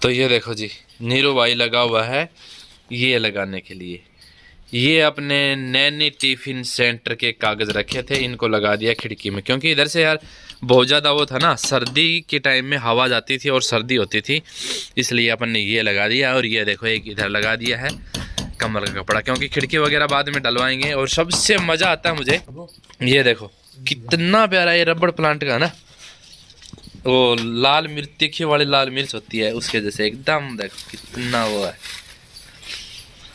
तो ये देखो जी, नीरू भाई लगा हुआ है ये लगाने के लिए। ये अपने नैनी टिफिन सेंटर के कागज़ रखे थे, इनको लगा दिया खिड़की में, क्योंकि इधर से यार बहुत ज़्यादा वो था ना, सर्दी के टाइम में हवा जाती थी और सर्दी होती थी, इसलिए अपन ने ये लगा दिया। और ये देखो एक इधर लगा दिया है कमर का कपड़ा, क्योंकि खिड़की वगैरह बाद में डलवाएंगे। और सबसे मज़ा आता है मुझे, ये देखो कितना प्यारा ये रबड़ प्लांट का ना, वो लाल मिर्च, तीखी वाली लाल मिर्च होती है उसके जैसे एकदम, देखो कितना वो है।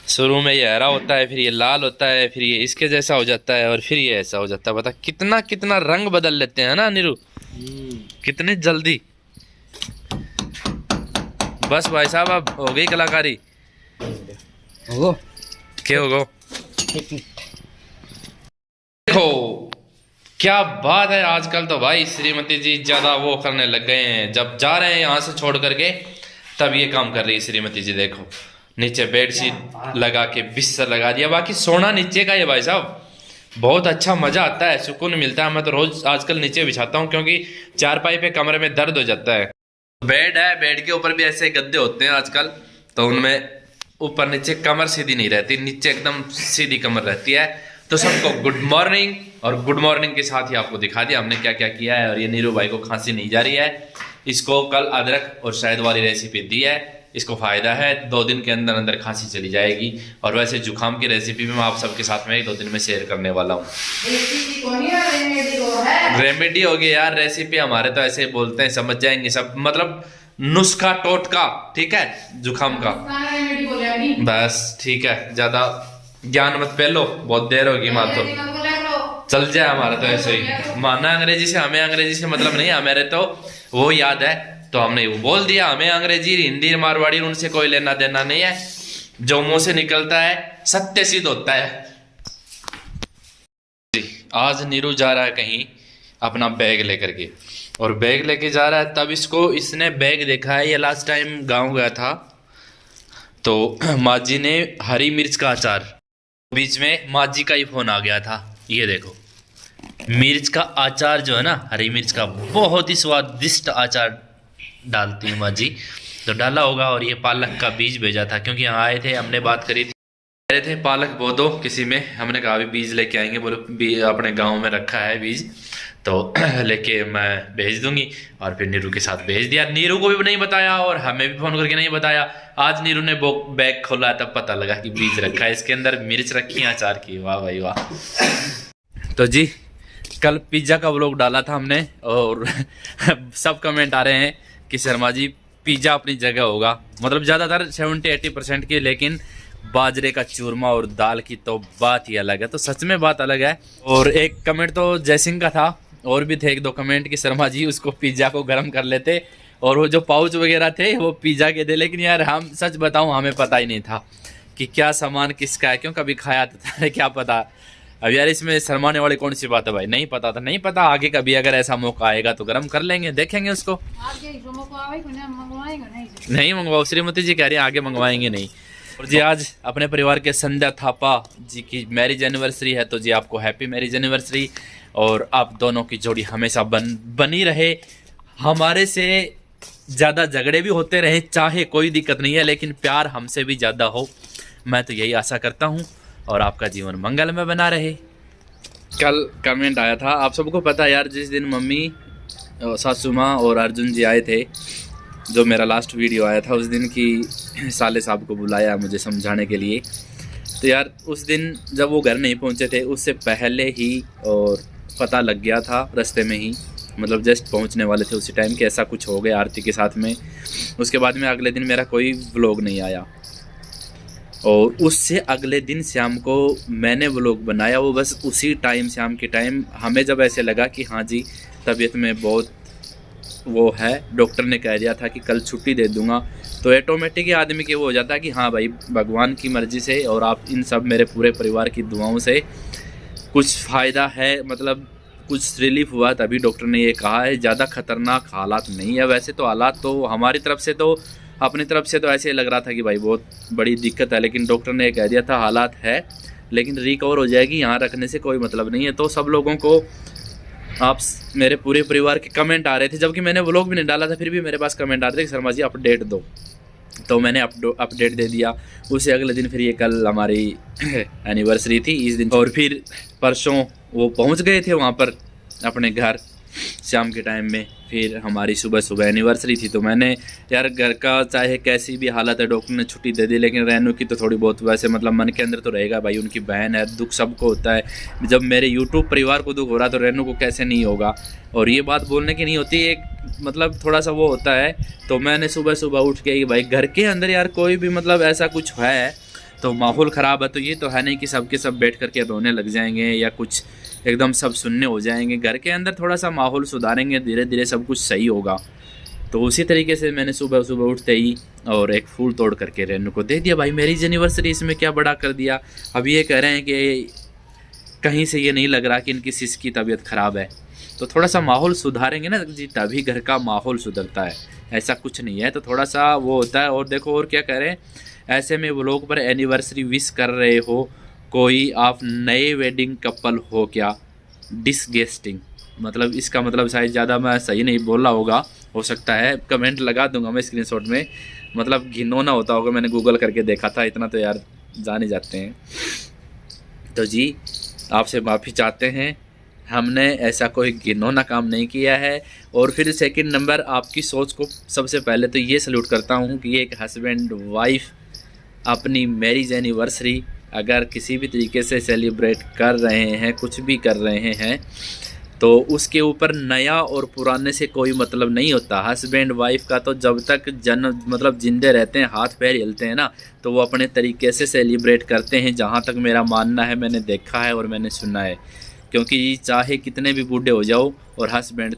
शुरू में ये हरा होता है, फिर ये लाल होता है, फिर ये इसके जैसा हो जाता है, और फिर ये ऐसा हो जाता है। बता कितना कितना रंग बदल लेते हैं ना नीरू, कितनी जल्दी। बस भाई साहब अब हो गई कलाकारी। क्या होगा देखो क्या बात है, आजकल तो भाई श्रीमती जी ज्यादा वो करने लग गए हैं। जब जा रहे हैं यहाँ से छोड़ करके तब ये काम कर रही है श्रीमती जी। देखो नीचे बेडशीट लगा के बिस्तर लगा दिया, बाकी सोना नीचे का है भाई साहब, बहुत अच्छा मजा आता है, सुकून मिलता है। मैं तो रोज आजकल नीचे बिछाता हूँ, क्योंकि चारपाई पे कमरे में दर्द हो जाता है। बेड है, बेड के ऊपर भी ऐसे गद्दे होते हैं आजकल, तो उनमें ऊपर नीचे कमर सीधी नहीं रहती, नीचे एकदम सीधी कमर रहती है। तो सबको गुड मॉर्निंग, और गुड मॉर्निंग के साथ ही आपको दिखा दिया हमने क्या क्या किया है। और ये नीरू भाई को खांसी नहीं जा रही है, इसको कल अदरक और शहद वाली रेसिपी दी है, इसको फ़ायदा है, 2 दिन के अंदर अंदर खांसी चली जाएगी। और वैसे जुकाम की रेसिपी भी मैं आप सबके साथ में 1-2 दिन में शेयर करने वाला हूँ। रेमेडी होगी यार, रेसिपी हमारे तो ऐसे बोलते हैं, समझ जाएंगे सब, मतलब नुस्खा टोटका, ठीक है, जुकाम का। बस ठीक है, ज़्यादा ज्ञान मत पहलो, बहुत देर होगी माँ, तो चल जाए हमारा तो ऐसे ही। माना अंग्रेजी से, हमें अंग्रेजी से मतलब नहीं, हमारे तो वो याद है तो हमने वो बोल दिया। हमें अंग्रेजी हिंदी मारवाड़ी उनसे कोई लेना देना नहीं है, जो मुंह से निकलता है सत्य सिद्ध होता है। आज नीरू जा रहा है कहीं अपना बैग लेकर के, और बैग लेके जा रहा है, तब इसने बैग देखा है। ये लास्ट टाइम गांव गया था तो माँ जी ने हरी मिर्च का अचार, बीच में माँ जी का ही फोन आ गया था। ये देखो मिर्च का अचार जो है ना, हरी मिर्च का, बहुत ही स्वादिष्ट अचार डालती है माँ जी, तो डाला होगा। और ये पालक का बीज भेजा था, क्योंकि यहाँ आए थे, हमने बात करी थी, कह रहे थे पालक बो दो किसी में, हमने कहा अभी बीज लेके आएंगे, बोलो अपने गांव में रखा है बीज, तो लेके मैं भेज दूंगी। और फिर नीरू के साथ भेज दिया। नीरू को भी नहीं बताया और हमें भी फोन करके नहीं बताया। आज नीरू ने बैग खोला तब पता लगा कि बीज रखा है इसके अंदर, मिर्च रखी है अचार की। वाह भाई वाह। तो जी कल पिज्ज़ा का व्लॉग डाला था हमने, और सब कमेंट आ रहे हैं कि शर्मा जी पिज्ज़ा अपनी जगह होगा, मतलब ज़्यादातर 70-80% की, लेकिन बाजरे का चूरमा और दाल की तो बात ही अलग है। तो सच में बात अलग है। और एक कमेंट तो जयसिंह का था, और भी थे 1-2 कमेंट कि शर्मा जी उसको पिज्ज़ा को गर्म कर लेते, और वो जो पाउच वगैरह थे वो पिज्ज़ा के थे। लेकिन यार हम सच बताऊं, हमें पता ही नहीं था कि क्या सामान किसका है, क्यों कभी खाया था क्या पता। अब यार इसमें शर्माने वाली कौन सी बात है भाई, नहीं पता था, नहीं पता। आगे कभी अगर ऐसा मौका आएगा तो गर्म कर लेंगे, देखेंगे उसको। नहीं मंगवाओ, श्रीमती जी कह रही है आगे मंगवाएंगे नहीं। और जी आज अपने परिवार के संध्या थापा जी की मैरिज एनिवर्सरी है, तो जी आपको हैप्पी मैरिज एनिवर्सरी, और आप दोनों की जोड़ी हमेशा बनी रहे। हमारे से ज़्यादा झगड़े भी होते रहे चाहे, कोई दिक्कत नहीं है, लेकिन प्यार हमसे भी ज़्यादा हो, मैं तो यही आशा करता हूँ। और आपका जीवन मंगल में बना रहे। कल कमेंट आया था, आप सबको पता है यार, जिस दिन मम्मी, सासू माँ और अर्जुन जी आए थे, जो मेरा लास्ट वीडियो आया था, उस दिन की साले साहब को बुलाया मुझे समझाने के लिए। तो यार उस दिन जब वो घर नहीं पहुँचे थे, उससे पहले ही और पता लग गया था रास्ते में ही, मतलब जस्ट पहुँचने वाले थे उसी टाइम कि ऐसा कुछ हो गया आरती के साथ में। उसके बाद में अगले दिन मेरा कोई व्लॉग नहीं आया, और उससे अगले दिन शाम को मैंने व्लॉग बनाया, वो बस उसी टाइम, शाम के टाइम हमें जब ऐसे लगा कि हाँ जी तबीयत में बहुत वो है, डॉक्टर ने कह दिया था कि कल छुट्टी दे दूंगा, तो ऑटोमेटिक आदमी के वो हो जाता है कि हाँ भाई भगवान की मर्ज़ी से और आप इन सब मेरे पूरे परिवार की दुआओं से कुछ फ़ायदा है, मतलब कुछ रिलीफ हुआ, तभी डॉक्टर ने ये कहा है। ज़्यादा खतरनाक हालात नहीं है वैसे तो, हालात तो हमारी तरफ से तो, अपनी तरफ से तो ऐसे लग रहा था कि भाई बहुत बड़ी दिक्कत है, लेकिन डॉक्टर ने कह दिया था हालात है लेकिन रिकवर हो जाएगी, यहाँ रखने से कोई मतलब नहीं है। तो सब लोगों को आप मेरे पूरे परिवार के कमेंट आ रहे थे, जबकि मैंने व्लॉग भी नहीं डाला था, फिर भी मेरे पास कमेंट आ रहे थे कि शर्मा जी अपडेट दो। तो मैंने अपडेट दे दिया। उससे अगले दिन फिर ये कल हमारी एनिवर्सरी थी इस दिन, और फिर परसों वो पहुंच गए थे वहाँ पर अपने घर शाम के टाइम में। फिर हमारी सुबह सुबह एनिवर्सरी थी। तो मैंने यार घर का चाहे कैसी भी हालत है, डॉक्टर ने छुट्टी दे दी, लेकिन रेनू की तो थोड़ी बहुत वैसे मतलब मन के अंदर तो रहेगा भाई, उनकी बहन है, दुख सबको होता है। जब मेरे यूट्यूब परिवार को दुख हो रहा तो रेनू को कैसे नहीं होगा। और ये बात बोलने की नहीं होती, एक मतलब थोड़ा सा वो होता है। तो मैंने सुबह सुबह उठ के भाई घर के अंदर यार कोई भी मतलब ऐसा कुछ है तो माहौल ख़राब है, तो ये तो है नहीं कि सब के सब बैठ करके रोने लग जाएंगे या कुछ एकदम सब सुनने हो जाएंगे। घर के अंदर थोड़ा सा माहौल सुधारेंगे, धीरे धीरे सब कुछ सही होगा। तो उसी तरीके से मैंने सुबह सुबह उठते ही और एक फूल तोड़ करके रेनू को दे दिया। भाई मेरी एनिवर्सरी, इसमें क्या बड़ा कर दिया। अब ये कह रहे हैं कि कहीं से ये नहीं लग रहा कि इनकी सिस की तबीयत ख़राब है। तो थोड़ा सा माहौल सुधारेंगे ना जी, तभी घर का माहौल सुधरता है, ऐसा कुछ नहीं है। तो थोड़ा सा वो होता है। और देखो और क्या कह रहे हैं, ऐसे में वो लोग पर एनिवर्सरी विश कर रहे हो, कोई आप नए वेडिंग कपल हो क्या, डिसगेस्टिंग। मतलब इसका मतलब शायद ज़्यादा मैं सही नहीं बोला होगा, हो सकता है कमेंट लगा दूंगा मैं स्क्रीनशॉट में। मतलब घिनौना होता होगा, मैंने गूगल करके देखा था, इतना तो यार जान ही जाते हैं। तो जी आपसे माफ़ी चाहते हैं, हमने ऐसा कोई घिनौना काम नहीं किया है। और फिर सेकंड नंबर आपकी सोच को सबसे पहले तो ये सल्यूट करता हूँ कि एक हस्बैंड वाइफ अपनी मैरिज एनिवर्सरी अगर किसी भी तरीके से सेलिब्रेट कर रहे हैं, कुछ भी कर रहे हैं, तो उसके ऊपर नया और पुराने से कोई मतलब नहीं होता। हस्बैंड वाइफ का तो जब तक जन्म मतलब जिंदे रहते हैं, हाथ पैर हिलते हैं ना, तो वो अपने तरीके से सेलिब्रेट करते हैं। जहाँ तक मेरा मानना है, मैंने देखा है और मैंने सुना है। क्योंकि चाहे कितने भी बूढ़े हो जाओ, और हस्बैंड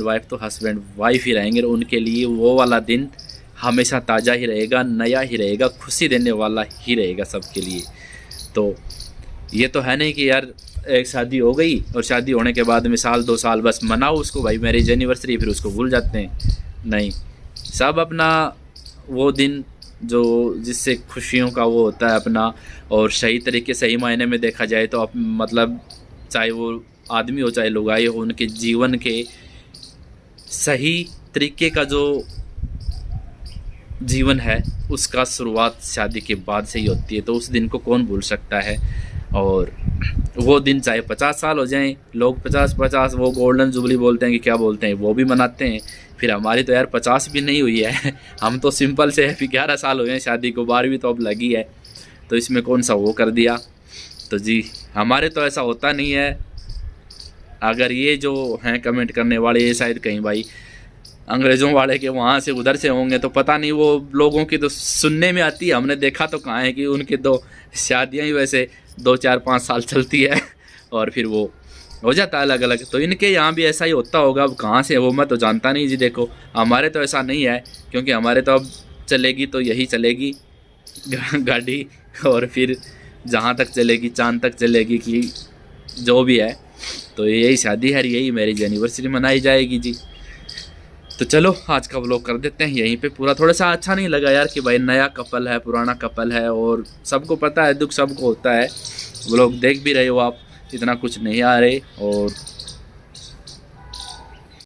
वाइफ तो हस्बैंड वाइफ ही रहेंगे, और उनके लिए वो वाला दिन हमेशा ताज़ा ही रहेगा, नया ही रहेगा, खुशी देने वाला ही रहेगा सबके लिए। तो ये तो है नहीं कि यार एक शादी हो गई और शादी होने के बाद में साल 2 साल बस मनाओ उसको, भाई मैरिज एनिवर्सरी, फिर उसको भूल जाते हैं। नहीं, सब अपना वो दिन जो जिससे खुशियों का वो होता है अपना, और सही तरीके सही मायने में देखा जाए तो मतलब चाहे वो आदमी हो चाहे लुगाई हो, उनके जीवन के सही तरीके का जो जीवन है उसका शुरुआत शादी के बाद से ही होती है। तो उस दिन को कौन भूल सकता है। और वो दिन चाहे 50 साल हो जाएं, लोग 50 वो गोल्डन जुबली बोलते हैं कि क्या बोलते हैं, वो भी मनाते हैं। फिर हमारी तो यार 50 भी नहीं हुई है हम तो सिंपल से अभी 11 साल हुए हैं शादी को, 12वीं तो अब लगी है, तो इसमें कौन सा वो कर दिया। तो जी हमारे तो ऐसा होता नहीं है। अगर ये जो हैं कमेंट करने वाले, ये शायद कहीं भाई अंग्रेज़ों वाले के वहाँ से उधर से होंगे, तो पता नहीं, वो लोगों की तो सुनने में आती है, हमने देखा तो कहाँ है कि उनकी तो शादियाँ ही वैसे 2 4 5 साल चलती है और फिर वो हो जाता है अलग अलग। तो इनके यहाँ भी ऐसा ही होता होगा, अब कहाँ से वो मैं तो जानता नहीं जी। देखो हमारे तो ऐसा नहीं है, क्योंकि हमारे तो अब चलेगी तो यही चलेगी गाड़ी, और फिर जहाँ तक चलेगी, चांद तक चलेगी, कि जो भी है। तो यही शादी है, यही मैरिज एनिवर्सरी मनाई जाएगी जी। तो चलो आज का व्लॉग कर देते हैं यहीं पे पूरा। थोड़ा सा अच्छा नहीं लगा यार कि भाई नया कपल है, पुराना कपल है, और सबको पता है दुख सबको होता है। व्लॉग देख भी रहे हो आप, इतना कुछ नहीं आ रहे, और